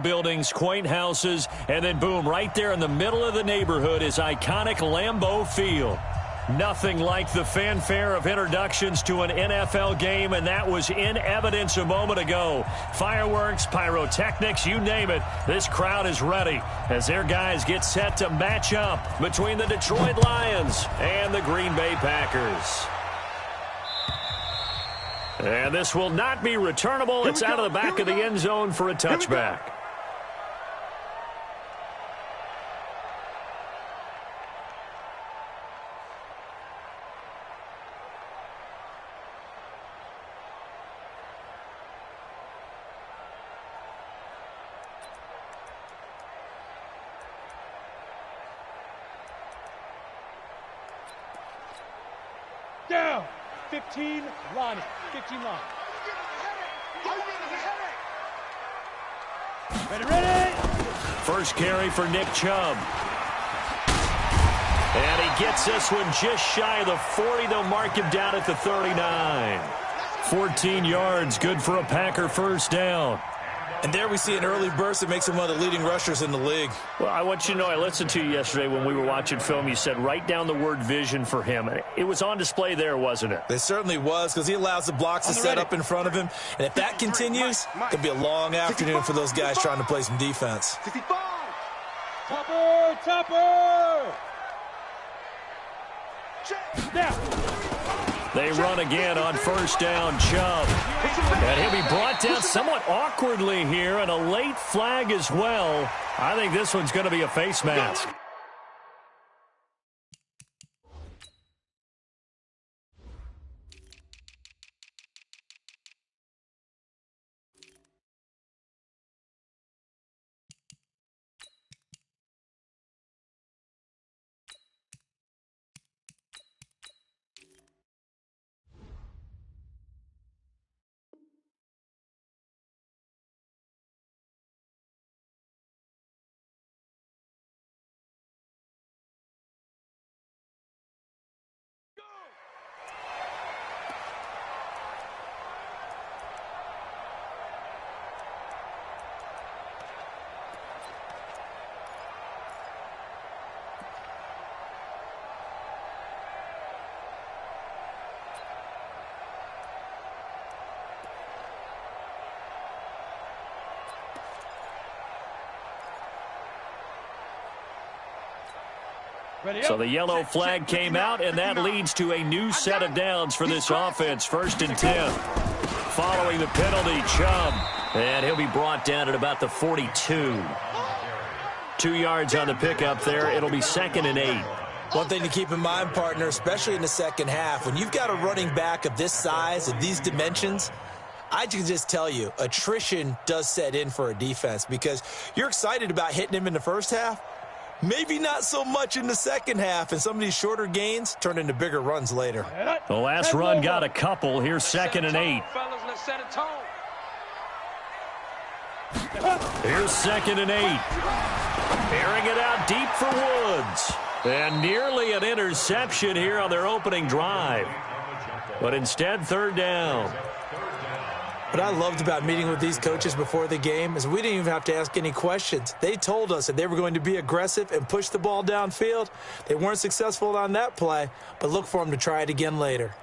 Buildings, quaint houses, and then boom, right there in the middle of the neighborhood is iconic Lambeau Field. Nothing like the fanfare of introductions to an NFL game, and that was in evidence a moment ago. Fireworks, pyrotechnics, you name it, this crowd is ready as their guys get set to match up between the Detroit Lions and the Green Bay Packers. And this will not be returnable. It's out of the back of the end zone for a touchback. Down. 15 line. 15 line. Ready. First carry for Nick Chubb. And he gets this one just shy of the 40. They'll mark him down at the 39. 14 yards, good for a Packer first down. And there we see an early burst that makes him one of the leading rushers in the league. Well, I want you to know, I listened to you yesterday when we were watching film. You said write down the word vision for him. It was on display there, wasn't it? It certainly was, because he allows the blocks to set up in front of him. And if that continues, it could be a long afternoon for those guys trying to play some defense. Topper! Now. They run again on first down, Chubb. And he'll be brought down somewhat awkwardly here, and a late flag as well. I think this one's going to be a face mask. So the yellow flag came out, and that leads to a new set of downs for this offense. 1st and 10. Following the penalty, Chubb. And he'll be brought down at about the 42. 2 yards on the pickup there. It'll be 2nd and 8. One thing to keep in mind, partner, especially in the second half, when you've got a running back of this size, of these dimensions, I can just tell you, attrition does set in for a defense, because you're excited about hitting him in the first half. Maybe not so much in the second half, and some of these shorter gains turn into bigger runs later. The last run got a couple. Here's 2nd and 8. Here's 2nd and 8. Airing it out deep for Woods. And nearly an interception here on their opening drive. But instead, 3rd down. What I loved about meeting with these coaches before the game is we didn't even have to ask any questions. They told us that they were going to be aggressive and push the ball downfield. They weren't successful on that play, but look for them to try it again later.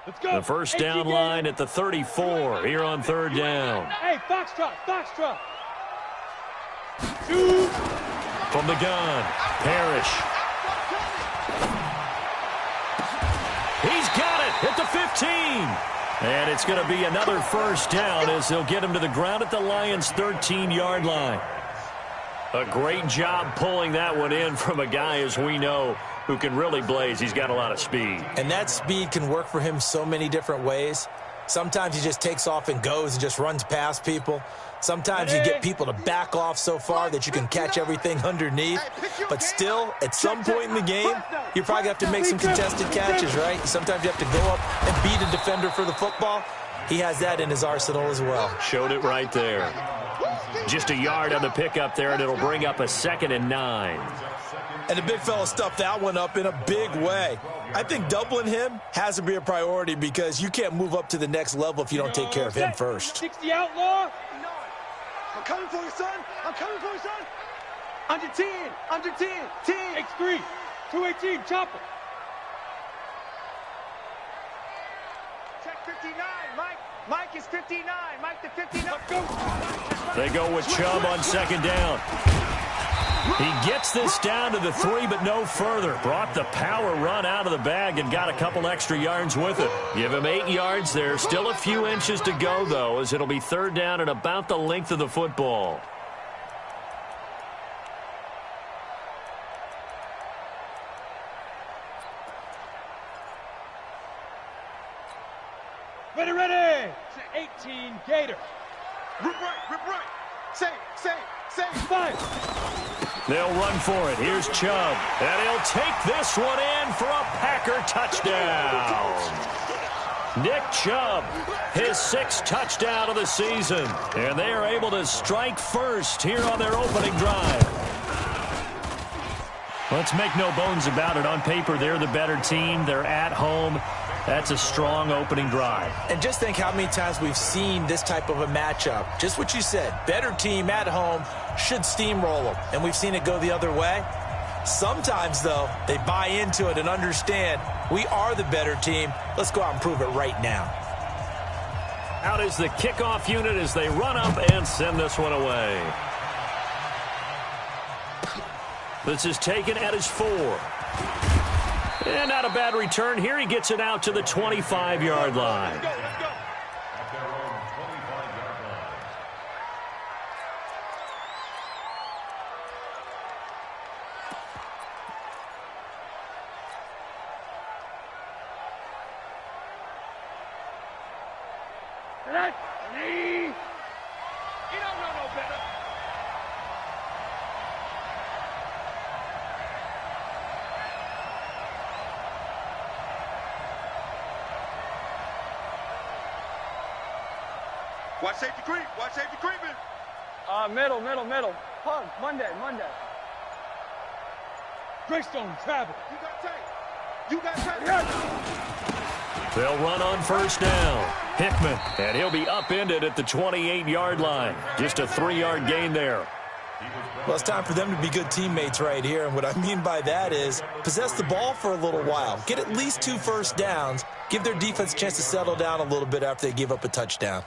Let's go. The first down line at the 34 here on 3rd down. Hey, Foxtrot. 2. From the gun, Parrish. He's got it at the 15. And it's going to be another first down as they'll get him to the ground at the Lions' 13-yard line. A great job pulling that one in from a guy, as we know, who can really blaze. He's got a lot of speed. And that speed can work for him so many different ways. Sometimes he just takes off and goes and just runs past people. Sometimes you get people to back off so far that you can catch everything underneath. But still, at some point in the game, you probably have to make some contested catches, right? Sometimes you have to go up and beat a defender for the football. He has that in his arsenal as well. Showed it right there. Just a yard on the pickup there, and it'll bring up a 2nd and 9. And the big fella stuffed that one up in a big way. I think doubling him has to be a priority because you can't move up to the next level if you don't take care of him first. 60 outlaw. I'm coming for you, son. I'm coming for you, son. Under 10. Under 10. 10. X3. 218. Chopper. Check 59. Mike is 59. Mike to 59. Let's go. They go with Chubb on second down. He gets this down to the 3, but no further. Brought the power run out of the bag and got a couple extra yards with it. Give him 8 yards there. Still a few inches to go, though, as it'll be third down and about the length of the football. Ready, ready. 18 Gator. Rip right. Save. 5. They'll run for it. Here's Chubb. And he'll take this one in for a Packer touchdown. Nick Chubb, his 6th touchdown of the season. And they are able to strike first here on their opening drive. Let's make no bones about it. On paper, they're the better team. They're at home. That's a strong opening drive. And just think how many times we've seen this type of a matchup. Just what you said, better team at home should steamroll them. And we've seen it go the other way. Sometimes, though, they buy into it and understand we are the better team. Let's go out and prove it right now. Out is the kickoff unit as they run up and send this one away. This is taken at his 4. And not a bad return here. He gets it out to the 25-yard line. Let's go. You don't know no better. Watch safety creep. Watch safety creeping. Middle. Hug. Monday. Greystone travel. You got tape. They'll run on first down. Hickman, and he'll be upended at the 28-yard line. Just a 3-yard gain there. Well, it's time for them to be good teammates right here. And what I mean by that is possess the ball for a little while. Get at least 2 first downs. Give their defense a chance to settle down a little bit after they give up a touchdown.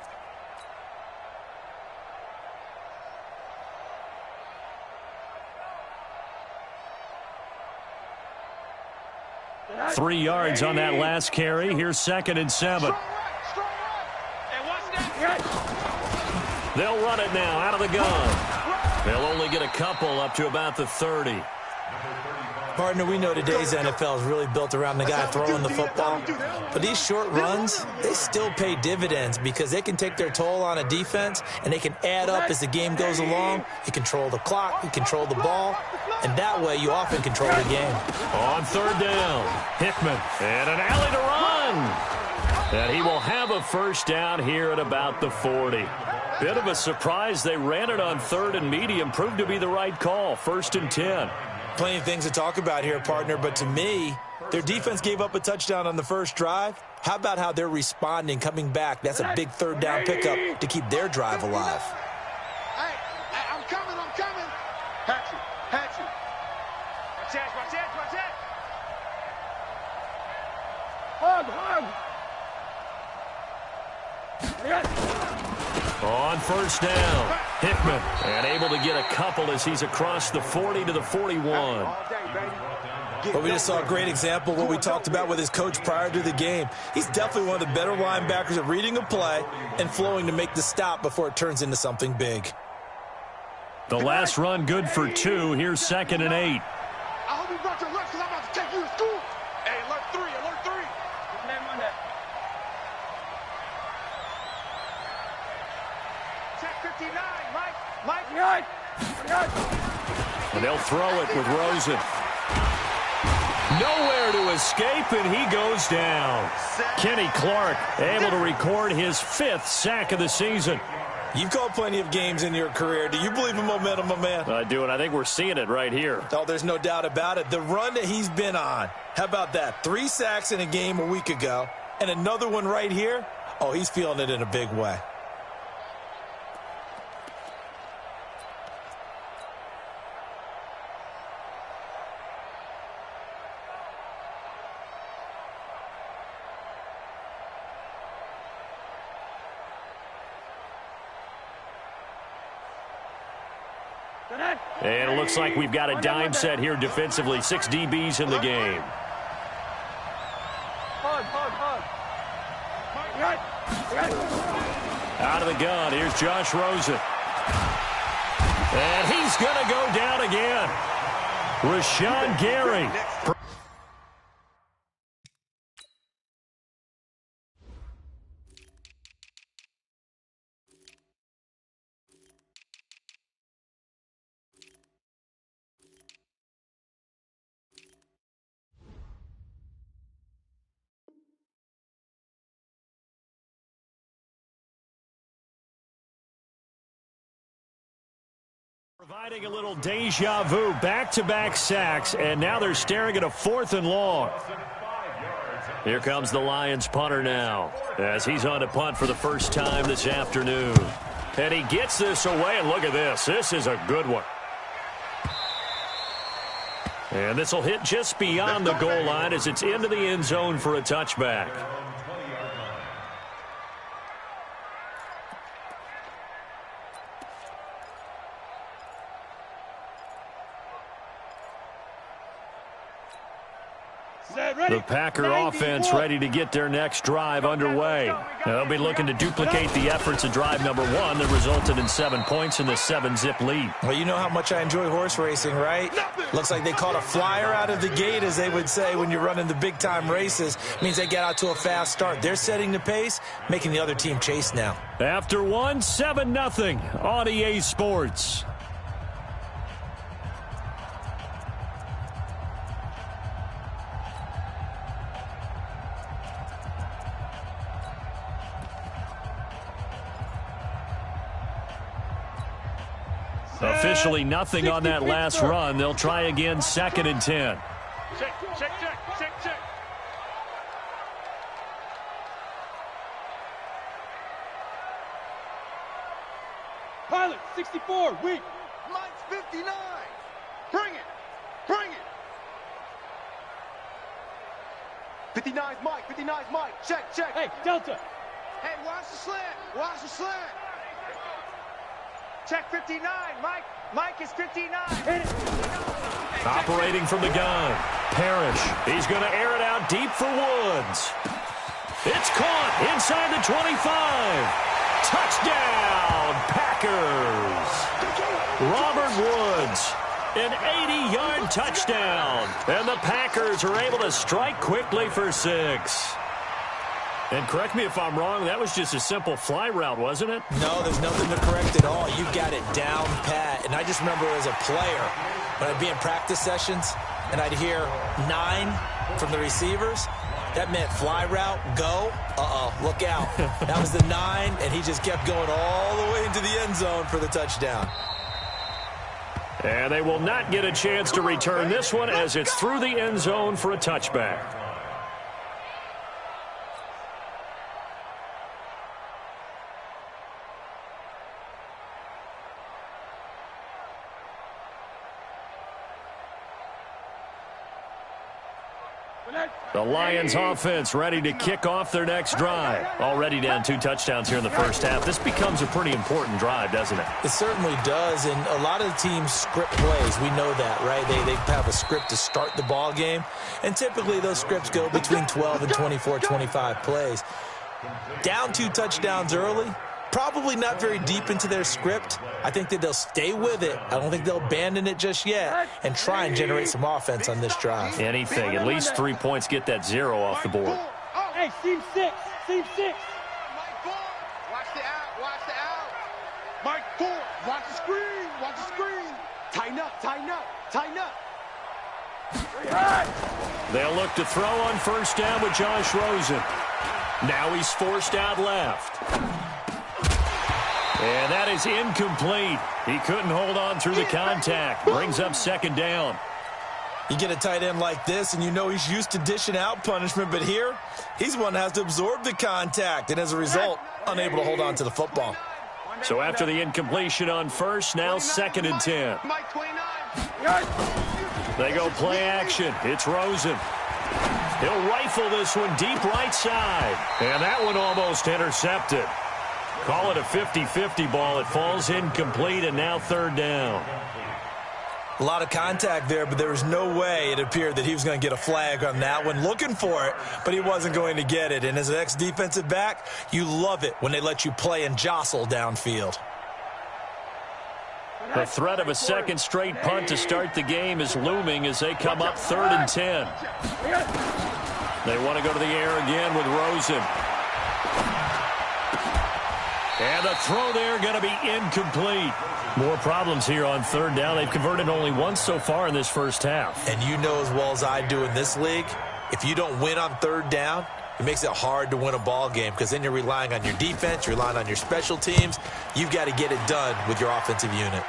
Three yards on that last carry. Here's 2nd and 7. They'll run it now out of the gun. They'll only get a couple up to about the 30. Partner, we know today's NFL is really built around the guy throwing the football. But these short runs, they still pay dividends because they can take their toll on a defense and they can add up as the game goes along. You control the clock, you control the ball, and that way you often control the game. On third down, Hickman, and an alley to run. And he will have a first down here at about the 40. Bit of a surprise. They ran it on 3rd and medium. Proved to be the right call. 1st and 10. Plenty of things to talk about here, partner, but to me, their defense gave up a touchdown on the first drive. How about how they're responding, coming back? That's a big 3rd down pickup to keep their drive alive. Hey, I'm coming. Hatchet. Watch that. Hug. On first down, Hickman, and able to get a couple as he's across the 40 to the 41. But we just saw a great example of what we talked about with his coach prior to the game. He's definitely one of the better linebackers at reading a play and flowing to make the stop before it turns into something big. The last run good for 2. Here's 2nd and 8. I hope you brought your lunch because I'm about to take you to school. Hey, alert 3. Monday. Check 59, Mike. And they'll throw it with Rosen. Nowhere to escape, and he goes down. Kenny Clark able to record his 5th sack of the season. You've called plenty of games in your career. Do you believe in momentum, my man? I do, and I think we're seeing it right here. Oh, there's no doubt about it. The run that he's been on. How about that? 3 sacks in a game a week ago, and another one right here. Oh, he's feeling it in a big way. And it looks like we've got a dime set here defensively. 6 DBs in the game. Out of the gun, here's Josh Rosen. And he's going to go down again. Rashawn Gary. Providing a little deja vu, back-to-back sacks, and now they're staring at a 4th and long. Here comes the Lions punter now, as he's on to punt for the first time this afternoon. And he gets this away, and look at this. This is a good one. And this will hit just beyond the goal line as it's into the end zone for a touchback. The Packer offense ready to get their next drive underway. They'll be looking to duplicate the efforts of drive number 1 that resulted in 7 points in the 7-zip lead. Well, you know how much I enjoy horse racing, right? Looks like they caught a flyer out of the gate, as they would say when you're running the big-time races. Means they get out to a fast start. They're setting the pace, making the other team chase now. After 1, 7-0 on EA Sports. Officially nothing on that last run. They'll try again, 2nd and 10. Check. Pilot, 64, weak. Mike's 59. Bring it. 59's Mike. Check. Hey, Delta. Hey, watch the slant. Check 59, Mike. Mike is 59. Hit it. Operating from the gun. Parrish. He's going to air it out deep for Woods. It's caught inside the 25. Touchdown, Packers. Robert Woods, an 80-yard touchdown. And the Packers are able to strike quickly for 6. And correct me if I'm wrong, that was just a simple fly route, wasn't it? No, there's nothing to correct at all. You got it down pat. And I just remember as a player, when I'd be in practice sessions and I'd hear 9 from the receivers, that meant fly route, go, look out. That was the 9, and he just kept going all the way into the end zone for the touchdown. And they will not get a chance to return this one as it's through the end zone for a touchback. The Lions offense ready to kick off their next drive. Already down 2 touchdowns here in the first half. This becomes a pretty important drive, doesn't it? It certainly does, and a lot of the teams script plays. We know that, right? They have a script to start the ball game, and typically those scripts go between 12 and 24, 25 plays. Down 2 touchdowns early, probably not very deep into their script. I think that they'll stay with it. I don't think they'll abandon it just yet and try and generate some offense on this drive. Anything. At least 3 points, get that 0 off the board. Hey, team 6. Mike 4. Watch the out. Mike 4. Watch the screen. Tighten up. They'll look to throw on first down with Josh Rosen. Now he's forced out left. And that is incomplete. He couldn't hold on through the contact. Brings up second down. You get a tight end like this, and you know he's used to dishing out punishment, but here, he's one that has to absorb the contact, and as a result, unable to hold on to the football. So after the incompletion on first, now 2nd and 10. They go play action. It's Rosen. He'll rifle this one deep right side. And that one almost intercepted. Call it a 50-50 ball. It falls incomplete, and now 3rd down. A lot of contact there, but there was no way it appeared that he was going to get a flag on that one. Looking for it, but he wasn't going to get it. And as an ex-defensive back, you love it when they let you play and jostle downfield. The threat of a second straight punt to start the game is looming as they come up 3rd and 10. They want to go to the air again with Rosen. And the throw there going to be incomplete. More problems here on 3rd down. They've converted only once so far in this first half. And you know as well as I do in this league, if you don't win on 3rd down, it makes it hard to win a ball game because then you're relying on your defense, you're relying on your special teams. You've got to get it done with your offensive unit.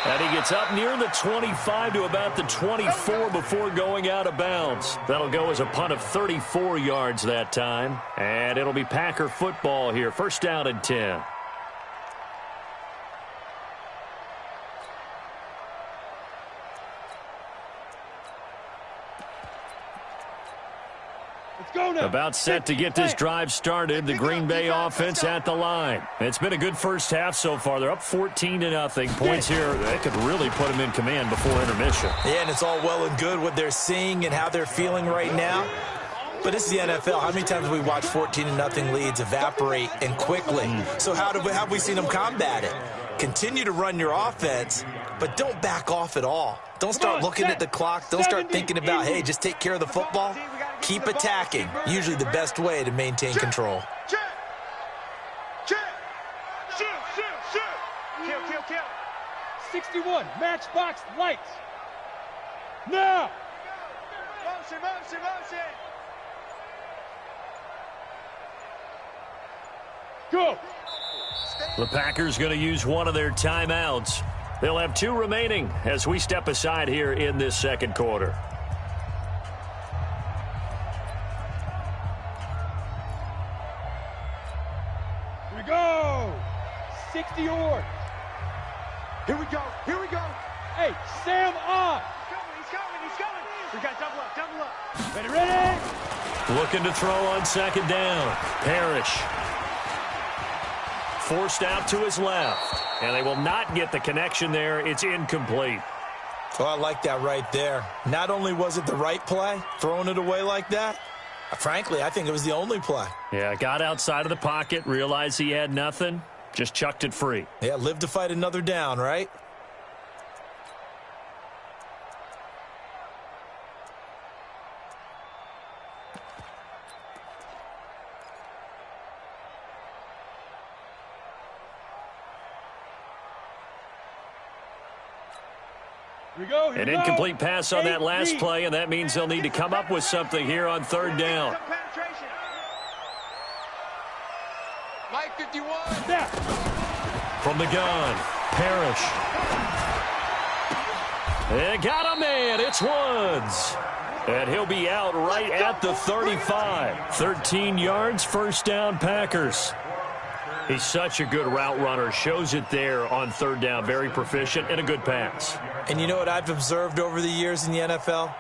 And he gets up near the 25 to about the 24 before going out of bounds. That'll go as a punt of 34 yards that time. And it'll be Packer football here. 1st down and 10. About set to get this drive started. The Green Bay offense at the line. It's been a good first half so far. They're up 14-0. Points here that could really put them in command before intermission. Yeah, and it's all well and good what they're seeing and how they're feeling right now. But this is the NFL. How many times have we watched 14-0 leads evaporate and quickly? So how have we seen them combat it? Continue to run your offense, but don't back off at all. Don't start looking at the clock. Don't start thinking about, hey, just take care of the football. Keep attacking. Usually the best way to maintain control. Check. Kill. 61, matchbox lights. Now. Motion. Go. The Packers going to use one of their timeouts. They'll have 2 remaining as we step aside here in this 2nd quarter. Here we go. 60 yards. Here we go. Hey, Sam on. He's coming. We got double up. Ready. Looking to throw on 2nd down. Parrish. Forced out to his left. And they will not get the connection there. It's incomplete. Oh, I like that right there. Not only was it the right play, throwing it away like that, frankly, I think it was the only play. Yeah, got outside of the pocket, realized he had nothing, just chucked it free. Yeah, live to fight another down, right? An incomplete pass on that last play, and that means they'll need to come up with something here on 3rd down. Mike 51. From the gun, Parrish. They got a man. It's Woods. And he'll be out right at the 35. 13 yards, 1st down, Packers. He's such a good route runner. Shows it there on 3rd down. Very proficient and a good pass. And you know what I've observed over the years in the NFL?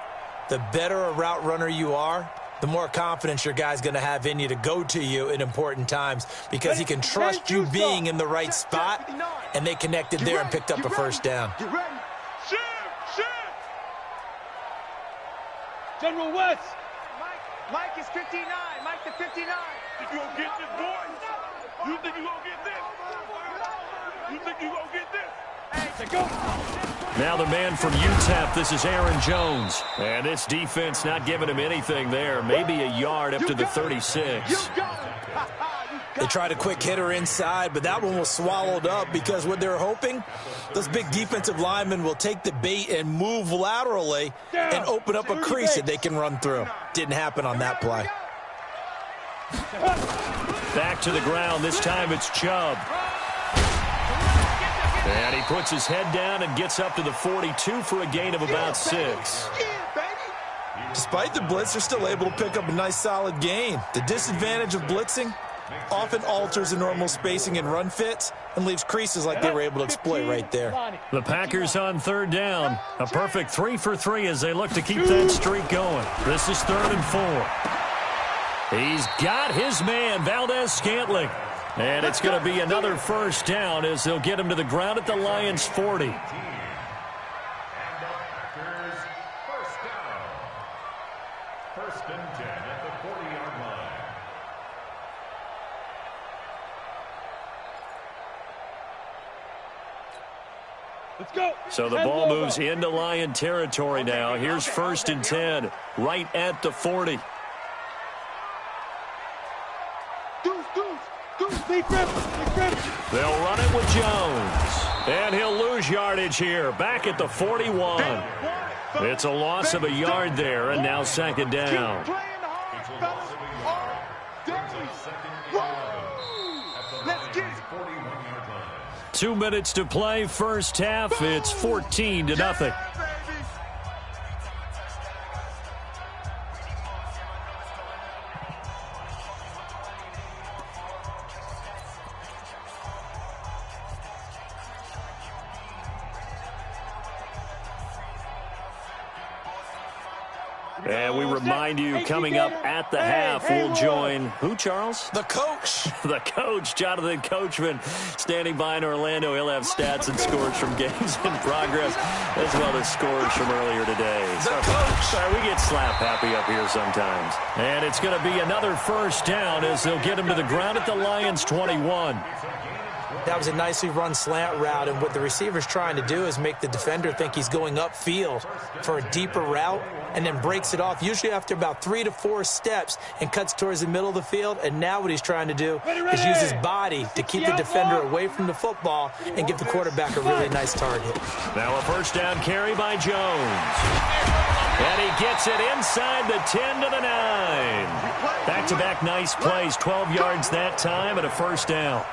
The better a route runner you are, the more confidence your guy's going to have in you to go to you in important times because he can trust you being in the right spot, and they connected there and picked up a 1st down. Get ready. Shoot. General West. Mike is 59. Mike the 59. You gonna get this, boy? You think you gonna get this? You think you gonna get this? Hey, go. Now the man from UTEP, this is Aaron Jones. And this defense not giving him anything there. Maybe a yard up to the 36. They tried a quick hitter inside, but that one was swallowed up because what they're hoping, those big defensive linemen will take the bait and move laterally and open up a crease that they can run through. Didn't happen on that play. Back to the ground. This time it's Chubb. And he puts his head down and gets up to the 42 for a gain of about 6. Despite the blitz, they're still able to pick up a nice solid gain. The disadvantage of blitzing often alters the normal spacing and run fits and leaves creases like they were able to exploit right there. The Packers on third down. A perfect 3 for 3 as they look to keep that streak going. This is 3rd and 4. He's got his man, Valdez-Scantling. And it's going to be another first down as they'll get him to the ground at the Lions' 40. Let's go. So the ball moves into Lion territory now. Here's 1st and 10, right at the 40. They'll run it with Jones. And he'll lose yardage here, back at the 41. It's a loss of a yard there, and now 2nd down. 2 minutes to play, first half. It's 14-0. And we remind you, coming up at the half, we'll join who, Charles? The coach. The coach, Jonathan Coachman, standing by in Orlando. He'll have stats and scores from games in progress, as well as scores from earlier today. The coach. Sorry, we get slap happy up here sometimes. And it's going to be another first down as they'll get him to the ground at the Lions' 21. That was a nicely run slant route, and what the receiver's trying to do is make the defender think he's going upfield for a deeper route and then breaks it off, usually after about 3 to 4 steps, and cuts towards the middle of the field. And now what he's trying to do is use his body to keep the defender away from the football and give the quarterback a really nice target. Now a first down carry by Jones. And he gets it inside the 10 to the 9. Back-to-back nice plays, 12 yards that time, and a first down.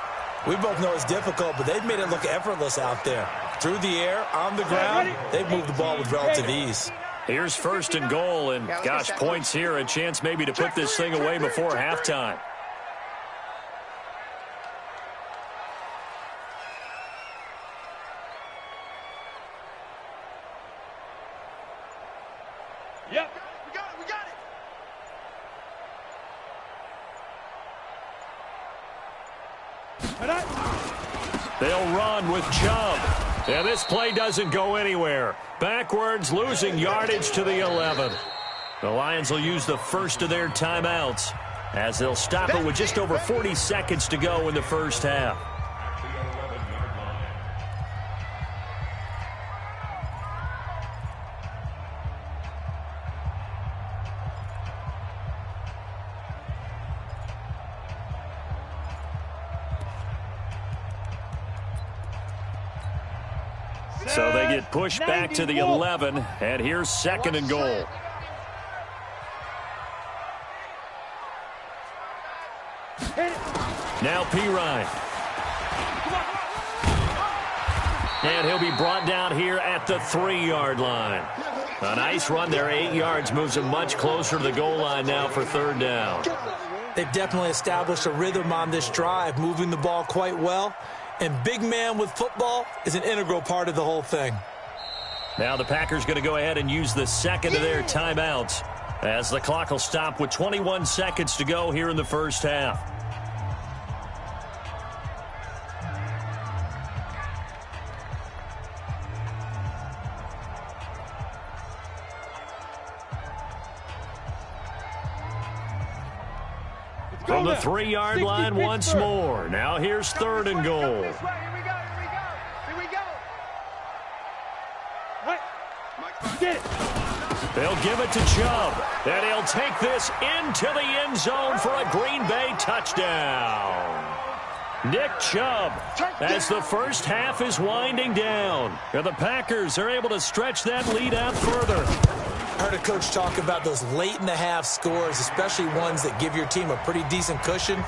We both know it's difficult, but they've made it look effortless out there. Through the air, on the ground, they've moved the ball with relative ease. Here's 1st and goal, and gosh, points here, a chance maybe to put this thing away before halftime. Yep. We got it. They'll run with Chubb. And this play doesn't go anywhere. Backwards, losing yardage to the 11. The Lions will use the first of their timeouts as they'll stop it with just over 40 seconds to go in the first half. So they get pushed back to the 11, and here's 2nd and goal. Now Pirine. And he'll be brought down here at the 3-yard line. A nice run there, 8 yards, moves him much closer to the goal line now for 3rd down. They've definitely established a rhythm on this drive, moving the ball quite well. And big man with football is an integral part of the whole thing. Now the Packers going to go ahead and use the second of their timeouts as the clock will stop with 21 seconds to go here in the first half. From the 3-yard line once more. Now here's 3rd and goal. Here we go. Get it. They'll give it to Chubb. And he'll take this into the end zone for a Green Bay touchdown. Nick Chubb as the first half is winding down. And the Packers are able to stretch that lead out further. I heard a coach talk about those late-in-the-half scores, especially ones that give your team a pretty decent cushion.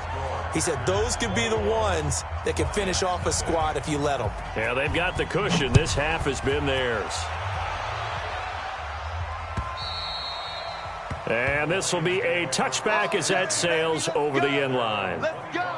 He said those could be the ones that can finish off a squad if you let them. Yeah, they've got the cushion. This half has been theirs. And this will be a touchback as that sails over the end line. Let's go.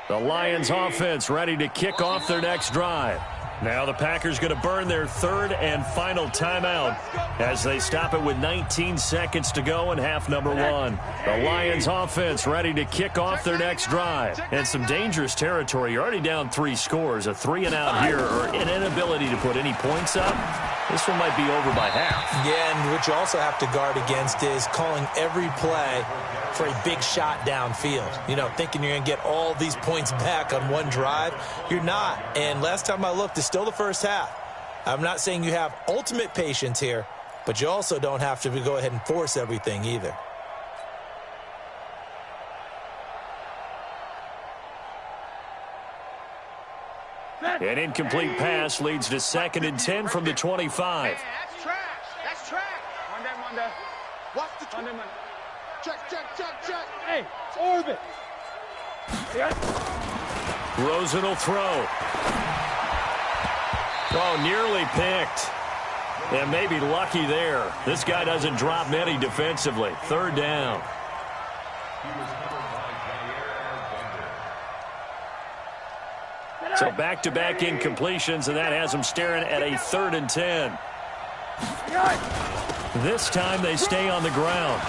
The Lions offense ready to kick off their next drive. Now the Packers going to burn their third and final timeout as they stop it with 19 seconds to go in half number one. The Lions offense ready to kick off their next drive. And some dangerous territory. You're already down 3 scores. A 3-and-out here or an inability to put any points up. This one might be over by half. Yeah, and what you also have to guard against is calling every play for a big shot downfield. You know, thinking you're going to get all these points back on one drive. You're not. And last time I looked, it's still the first half. I'm not saying you have ultimate patience here, but you also don't have to go ahead and force everything either. An incomplete pass leads to 2nd and 10 from the 25. Man, that's trash. That's trash. One day. Watch the one day. Check. Hey, it's orbit. Rosen will throw. Oh, nearly picked. And maybe lucky there. This guy doesn't drop many defensively. 3rd down. So back-to-back incompletions, and that has them staring at a 3rd and 10. This time they stay on the ground.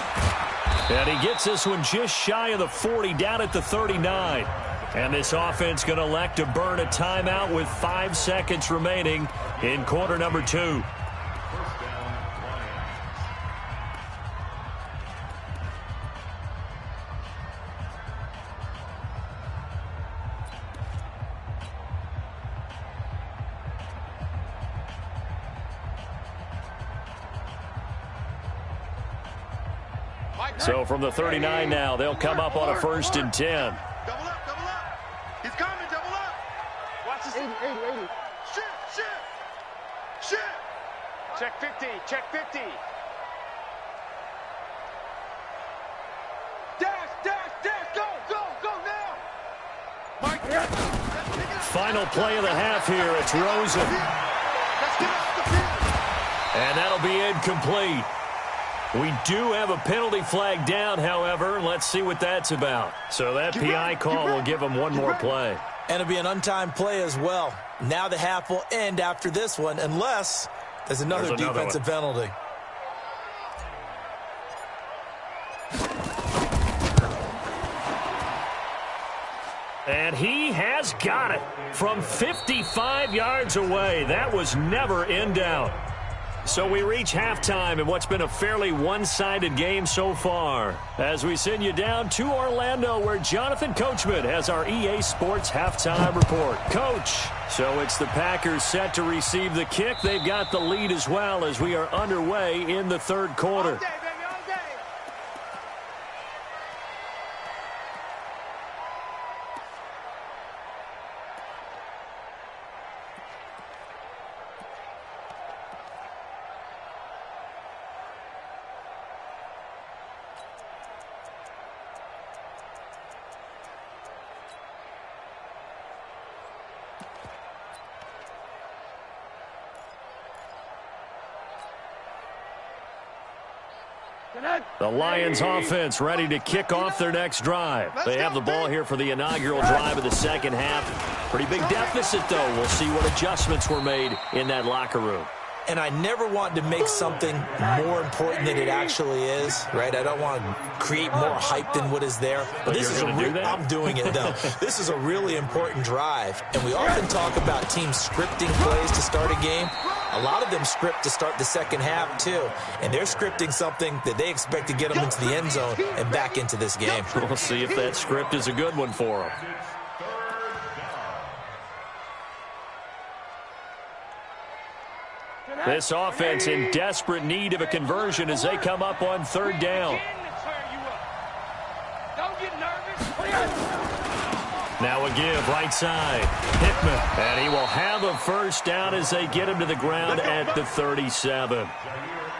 And he gets this one just shy of the 40, down at the 39. And this offense going to elect to burn a timeout with 5 seconds remaining in quarter number 2. So from the 39 now, they'll come up on a 1st and 10. Double up. He's coming, double up. Watch this. 80. Shit. Check 50. Dash. Go now. Mike. Final play of the half here. It's Rosen. Let's get off the field. And that'll be incomplete. We do have a penalty flag down, however. Let's see what that's about. So that PI call will give them one more play. And it'll be an untimed play as well. Now the half will end after this one, unless there's another defensive penalty. And he has got it from 55 yards away. That was never in doubt. So we reach halftime in what's been a fairly one-sided game so far. As we send you down to Orlando, where Jonathan Coachman has our EA Sports halftime report. Coach, so it's the Packers set to receive the kick. They've got the lead as well as we are underway in the 3rd quarter. The Lions offense ready to kick off their next drive. They have the ball here for the inaugural drive of the 2nd half. Pretty big deficit, though. We'll see what adjustments were made in that locker room. And I never want to make something more important than it actually is, right? I don't want to create more hype than what is there. But this is I'm doing it, though. This is a really important drive. And we often talk about teams scripting plays to start a game. A lot of them script to start the 2nd half, too. And they're scripting something that they expect to get them into the end zone and back into this game. We'll see if that script is a good one for them. This offense in desperate need of a conversion as they come up on 3rd down. Don't get nervous. Now a give, right side. Hickman. And he will have a first down as they get him to the ground at the 37.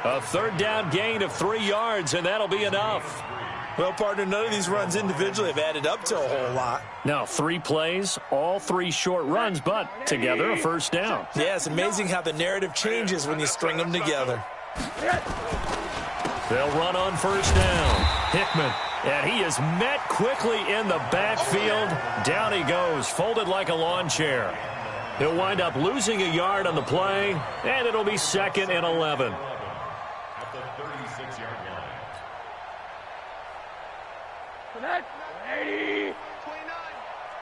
A third down gain of 3 yards, and that'll be enough. Well, partner, none of these runs individually have added up to a whole lot. Now 3 plays, all 3 short runs, but together a first down. Yeah, it's amazing how the narrative changes when you string them together. They'll run on first down. Hickman. And he is met quickly in the backfield. Down he goes, folded like a lawn chair. He'll wind up losing a yard on the play, and it'll be 2nd and 11. At the 36-yard line. 80. 29.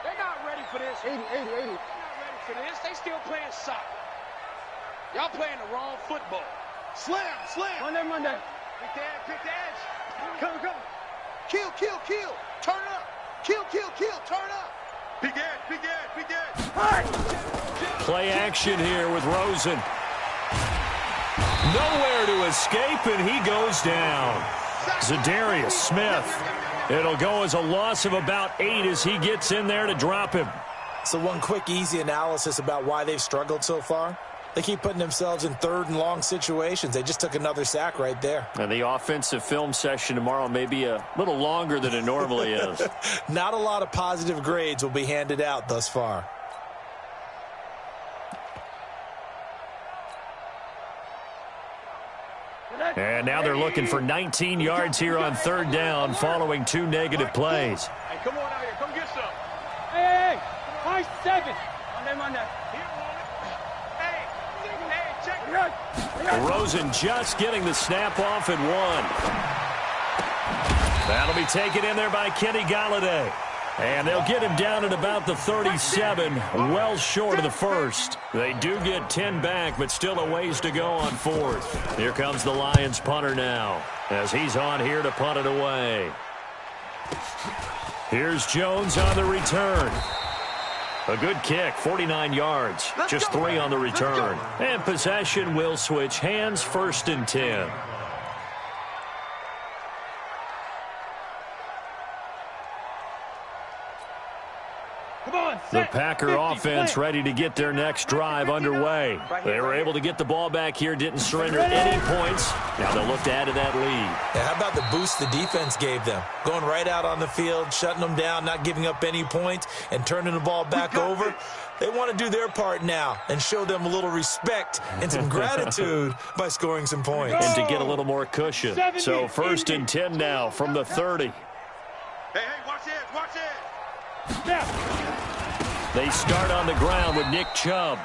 They're not ready for this. 80. They're not ready for this. They still playing soccer. Y'all playing the wrong football. Slam. Monday. Pick the edge. Come. Kill. Turn up. Kill. Turn up. Big edge. Play action here with Rosen. Nowhere to escape, and he goes down. Zadarius Smith. It'll go as a loss of about 8 as he gets in there to drop him. So one quick, easy analysis about why they've struggled so far. They keep putting themselves in 3rd and long situations. They just took another sack right there. And the offensive film session tomorrow may be a little longer than it normally is. Not a lot of positive grades will be handed out thus far. And now they're looking for 19 yards here on 3rd down following 2 negative plays. Hey, come on out here. Come get some. Hey. 5-7. Monday. Rosen just getting the snap off at 1. That'll be taken in there by Kenny Galladay. And they'll get him down at about the 37, well short of the first. They do get 10 back, but still a ways to go on 4th. Here comes the Lions punter now, as he's on here to punt it away. Here's Jones on the return. A good kick, 49 yards, just 3 on the return. And possession will switch hands, 1st and 10. The Packer offense ready to get their next drive underway. They were able to get the ball back here, didn't surrender any points. Now they'll look to add to that lead. Yeah, how about the boost the defense gave them? Going right out on the field, shutting them down, not giving up any points, and turning the ball back over. They want to do their part now and show them a little respect and some gratitude by scoring some points. And to get a little more cushion. So 1st and 10 now from the 30. Hey, watch it. They start on the ground with Nick Chubb.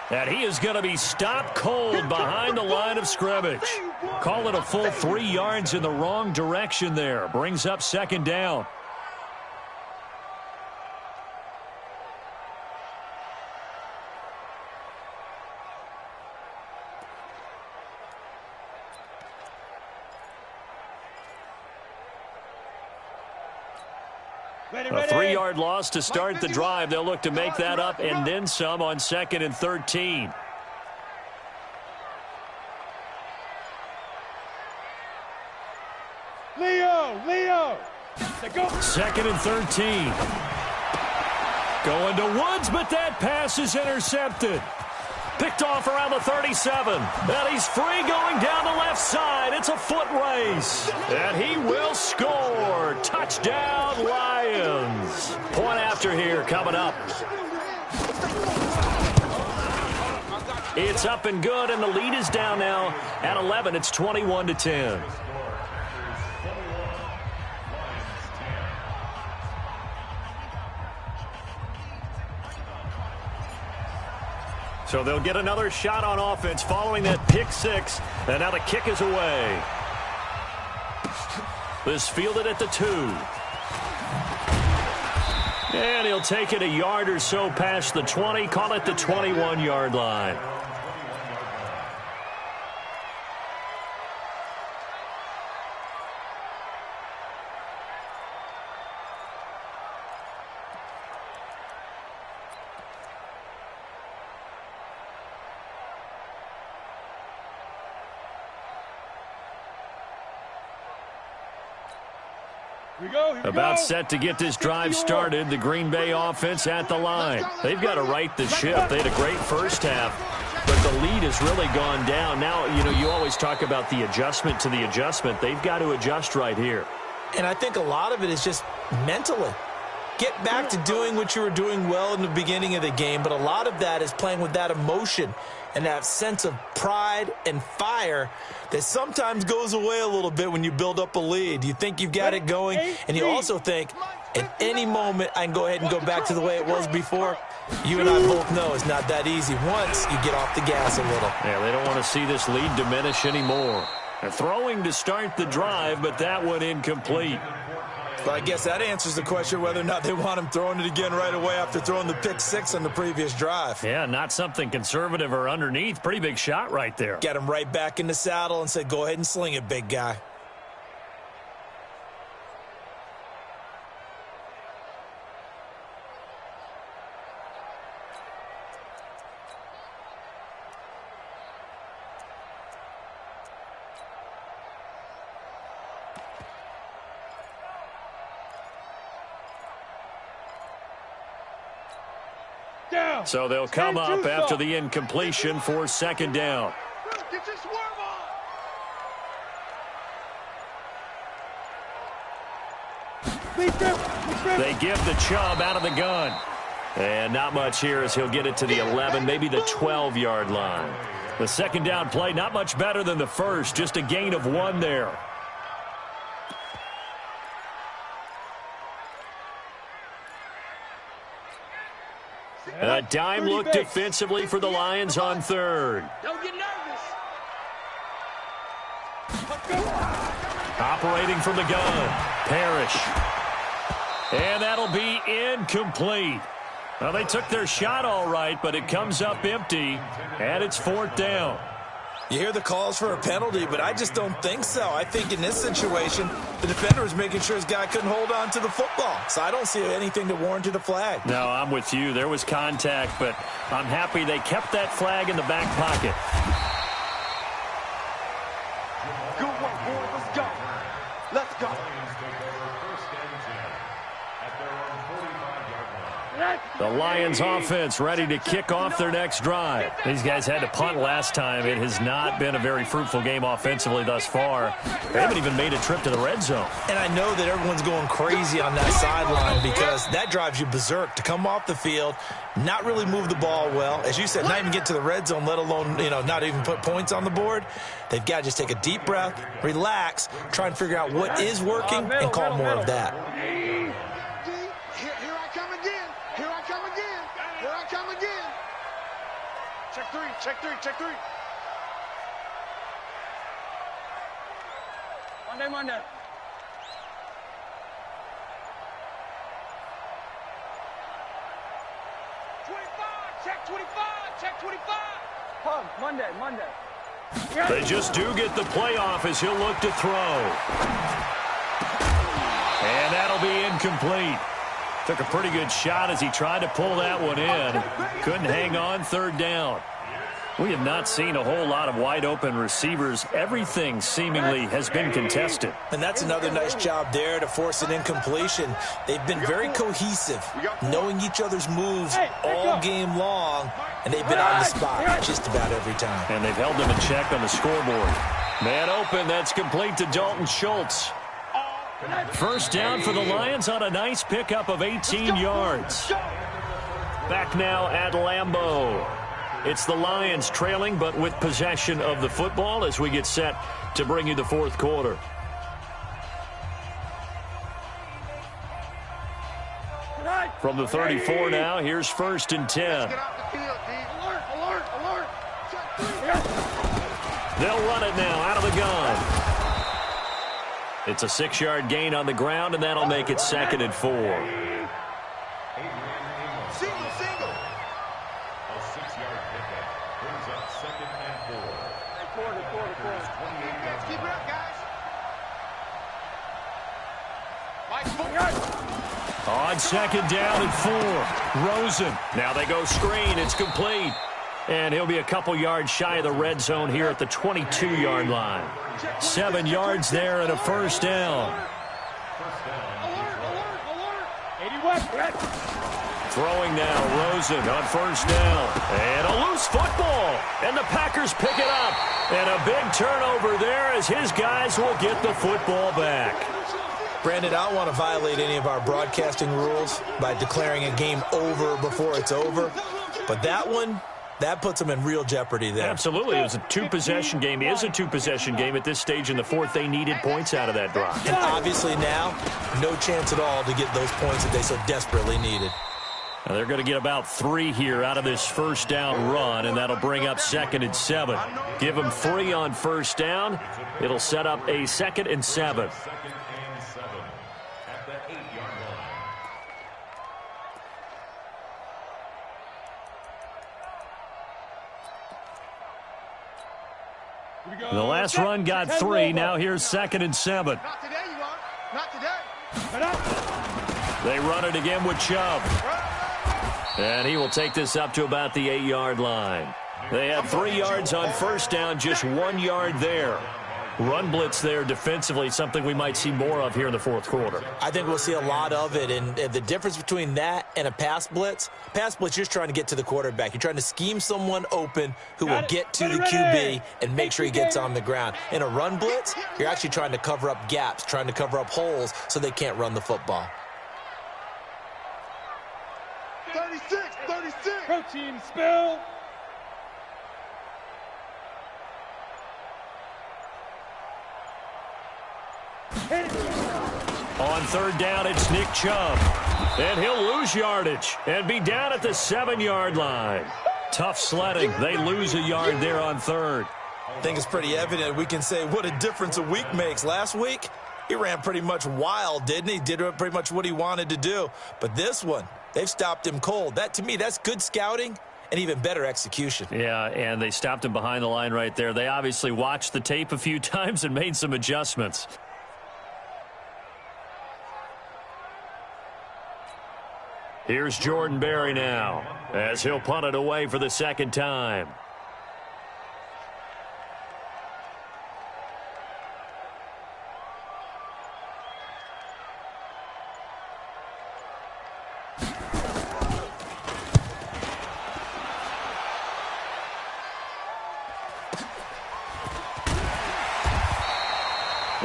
And he is going to be stopped cold behind the line of scrimmage. Call it a full 3 yards in the wrong direction there. Brings up 2nd down. A 3-yard loss to start the drive. They'll look to make that up and then some on 2nd and 13. Leo. 2nd and 13. Going to Woods, but that pass is intercepted. Picked off around the 37. And he's free going down the left side. It's a foot race. And he will score. Touchdown, Lions. Point after here coming up. It's up and good, and the lead is down now at 11. It's 21-10. So they'll get another shot on offense following that pick 6. And now the kick is away. This fielded at the 2. And he'll take it a yard or so past the 20. Call it the 21-yard line. About set to get this drive started. The Green Bay offense at the line. They've got to right the ship. They had a great first half, but the lead has really gone down. Now, you always talk about the adjustment to the adjustment. They've got to adjust right here. And I think a lot of it is just mentally. Get back to doing what you were doing well in the beginning of the game, but a lot of that is playing with that emotion and that sense of pride and fire that sometimes goes away a little bit when you build up a lead. You think you've got it going, and you also think at any moment I can go ahead and go back to the way it was before. You and I both know it's not that easy once you get off the gas a little. Yeah, they don't want to see this lead diminish anymore. They're throwing to start the drive, but that one incomplete. But I guess that answers the question whether or not they want him throwing it again right away after throwing the pick six on the previous drive. Yeah, not something conservative or underneath. Pretty big shot right there. Get him right back in the saddle and said, go ahead and sling it, big guy. So they'll come up after the incompletion for second down. Get your swerve on. They give the Chubb out of the gun. And not much here as he'll get it to the 11, maybe the 12-yard line. The second down play, not much better than the first, just a gain of 1 there. A dime look defensively for the Lions on third. Don't get nervous. Operating from the gun, Parrish. And that'll be incomplete. Well, they took their shot all right, but it comes up empty, and it's fourth down. You hear the calls for a penalty, but I just don't think so. I think in this situation, the defender was making sure his guy couldn't hold on to the football. So I don't see anything that warranted a flag. No, I'm with you. There was contact, but I'm happy they kept that flag in the back pocket. Good work, boy. Let's go. Let's go. The Lions offense ready to kick off their next drive. These guys had to punt last time. It has not been a very fruitful game offensively thus far. They haven't even made a trip to the red zone. And I know that everyone's going crazy on that sideline because that drives you berserk to come off the field, not really move the ball well. As you said, not even get to the red zone, let alone, not even put points on the board. They've got to just take a deep breath, relax, try and figure out what is working and call more of that. Check three. Monday. 25. Pug, Monday. They just do get the playoff as he'll look to throw. And that'll be incomplete. Took a pretty good shot as he tried to pull that one in. Couldn't hang on, third down. We have not seen a whole lot of wide-open receivers. Everything seemingly has been contested. And that's another nice job there to force an incompletion. They've been very cohesive, knowing each other's moves all game long, and they've been on the spot just about every time. And they've held them in check on the scoreboard. Man open, that's complete to Dalton Schultz. First down for the Lions on a nice pickup of 18 yards. Back now at Lambeau. It's the Lions trailing, but with possession of the football as we get set to bring you the fourth quarter. From the 34 now, here's 1st and 10. They'll run it now out of the gun. It's a 6-yard gain on the ground, and that'll make it 2nd and 4. Single. A 6-yard pickup brings up 2nd and 4. Keep it up, guys. On 2nd down and 4. Rosen. Now they go screen. It's complete. And he'll be a couple yards shy of the red zone here at the 22-yard line. 7 yards there and a first down. Throwing now, Rosen on first down. And a loose football. And the Packers pick it up. And a big turnover there as his guys will get the football back. Brandon, I don't want to violate any of our broadcasting rules by declaring a game over before it's over. But that one, that puts them in real jeopardy there. Absolutely. It was a two-possession game. It is a two-possession game at this stage in the fourth. They needed points out of that drive. And obviously now, no chance at all to get those points that they so desperately needed. Now they're going to get about 3 here out of this first down run, and that'll bring up 2nd and 7. Give them 3 on first down. It'll set up a 2nd and 7. The last run got 3. Now here's 2nd and 7. Not today, you are. Not today. They run it again with Chubb. And he will take this up to about the 8-yard line. They had 3 yards on first down, just 1 yard there. Run blitz there defensively, something we might see more of here in the fourth quarter. I think we'll see a lot of it, and the difference between that and a pass blitz, you're just trying to get to the quarterback. You're trying to scheme someone open who will get to the QB and make sure he gets on the ground. In a run blitz, you're actually trying to cover up gaps, trying to cover up holes so they can't run the football. 36. Protein spill. On third down, it's Nick Chubb. And he'll lose yardage and be down at the 7-yard line. Tough sledding. They lose a yard there on third. I think it's pretty evident. We can say what a difference a week makes. Last week, he ran pretty much wild, didn't he? Did pretty much what he wanted to do. But this one, they've stopped him cold. That, to me, that's good scouting and even better execution. Yeah, and they stopped him behind the line right there. They obviously watched the tape a few times and made some adjustments. Here's Jordan Berry now as he'll punt it away for the 2nd time.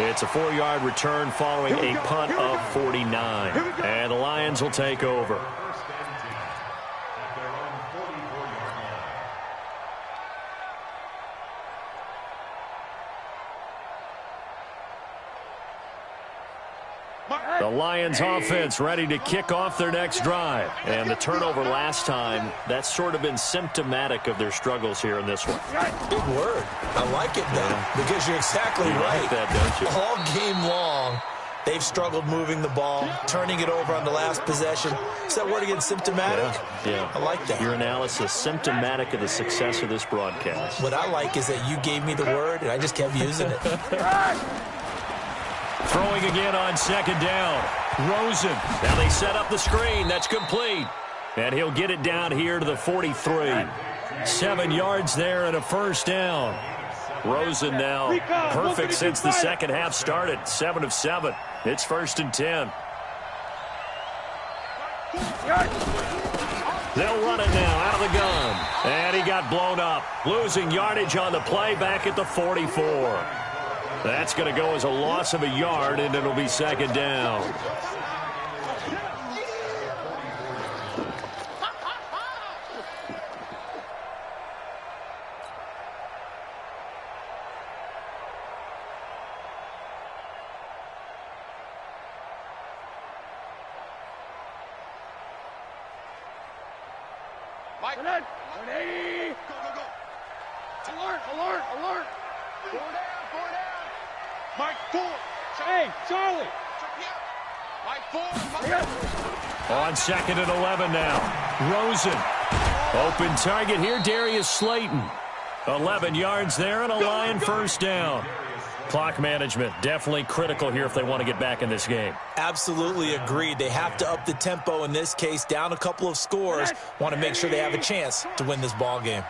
It's a 4-yard return following a punt of 49. And the Lions will take over. The Lions offense ready to kick off their next drive. And the turnover last time, that's sort of been symptomatic of their struggles here in this one. Good word. I like it, though, because you're exactly right. Like that, don't you? All game long, they've struggled moving the ball, turning it over on the last possession. Is that word again, symptomatic? Yeah. I like that. Your analysis, symptomatic of the success of this broadcast. What I like is that you gave me the word, and I just kept using it. Throwing again on 2nd down. Rosen. Now they set up the screen. That's complete. And he'll get it down here to the 43. 7 yards there and a first down. Rosen now perfect since the second half started. 7 of 7. It's 1st and 10. They'll run it now out of the gun. And he got blown up. Losing yardage on the play back at the 44. That's going to go as a loss of a yard, and it'll be 2nd down. Mike. 180. Go. Alert. 4 down. Mike 4. Hey, Charlie. Mike 4. On 2nd and 11 now. Rosen. Open target here, Darius Slayton. 11 yards there and a Lion first down. Clock management definitely critical here if they want to get back in this game. Absolutely agreed. They have to up the tempo in this case, down a couple of scores. Want to make sure they have a chance to win this ball game.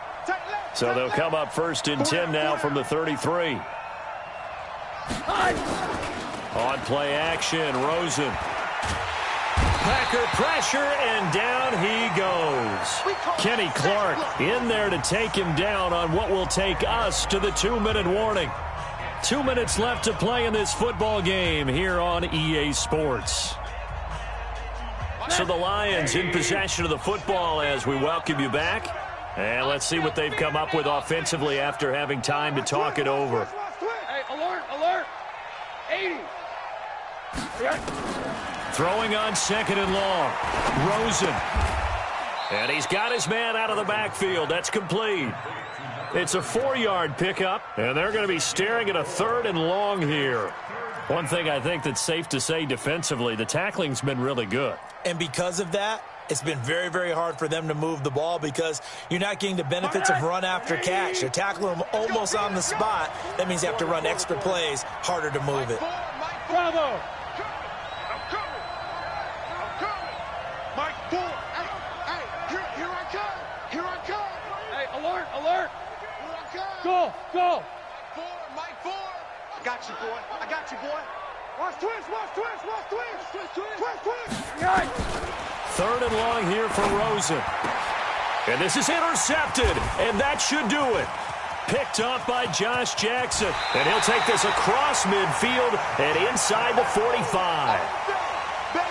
So they'll come up 1st and 10 now from the 33. On play action, Rosen. Packer pressure, and down he goes. Kenny Clark in there to take him down on what will take us to the 2-minute warning. 2 minutes left to play in this football game here on EA Sports. So the Lions in possession of the football as we welcome you back. And let's see what they've come up with offensively after having time to talk it over. Hey, alert, alert. 80. Throwing on 2nd and long. Rosen. And he's got his man out of the backfield. That's complete. It's a 4-yard pickup, and they're going to be staring at a 3rd and long here. One thing I think that's safe to say defensively, the tackling's been really good. And because of that, it's been very, very hard for them to move the ball because you're not getting the benefits of run after catch. They're tackling them almost on the spot. That means you have to run extra plays, harder to move it. Bravo. I'm coming. Mike Ford. Hey, here I come. Here I come. Hey, alert, alert. Here I come. Go. Mike Ford. I got you, boy. I got you, boy. Watch twist. Twist. 3rd and long here for Rosen. And this is intercepted, and that should do it. Picked up by Josh Jackson. And he'll take this across midfield and inside the 45.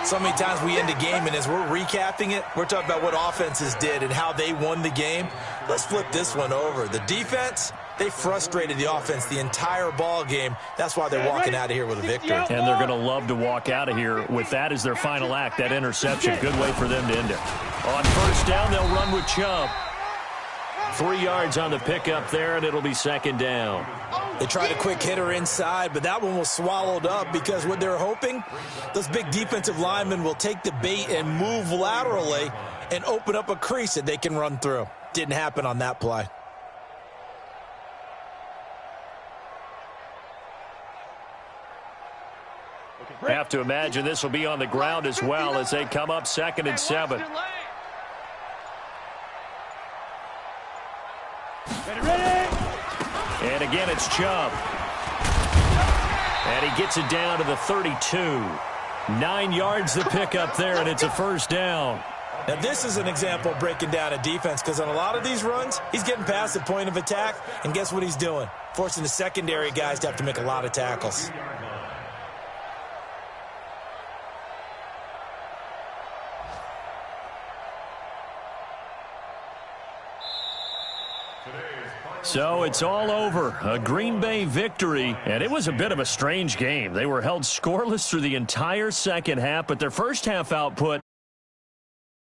So many times we end a game, and as we're recapping it, we're talking about what offenses did and how they won the game. Let's flip this one over. The defense, they frustrated the offense the entire ball game. That's why they're walking out of here with a victory. And they're going to love to walk out of here with that as their final act, that interception. Good way for them to end it. On 1st down, they'll run with Chubb. 3 yards on the pickup there, and it'll be 2nd down. They tried a quick hitter inside, but that one was swallowed up because what they're hoping, those big defensive linemen will take the bait and move laterally and open up a crease that they can run through. Didn't happen on that play. Have to imagine this will be on the ground as well as they come up 2nd and 7. Ready. And again, it's Chubb. And he gets it down to the 32. 9 yards the pickup there, and it's a 1st down. Now, this is an example of breaking down a defense because on a lot of these runs, he's getting past the point of attack, and guess what he's doing? Forcing the secondary guys to have to make a lot of tackles. So it's all over. A Green Bay victory, and it was a bit of a strange game. They were held scoreless through the entire second half, but their first half output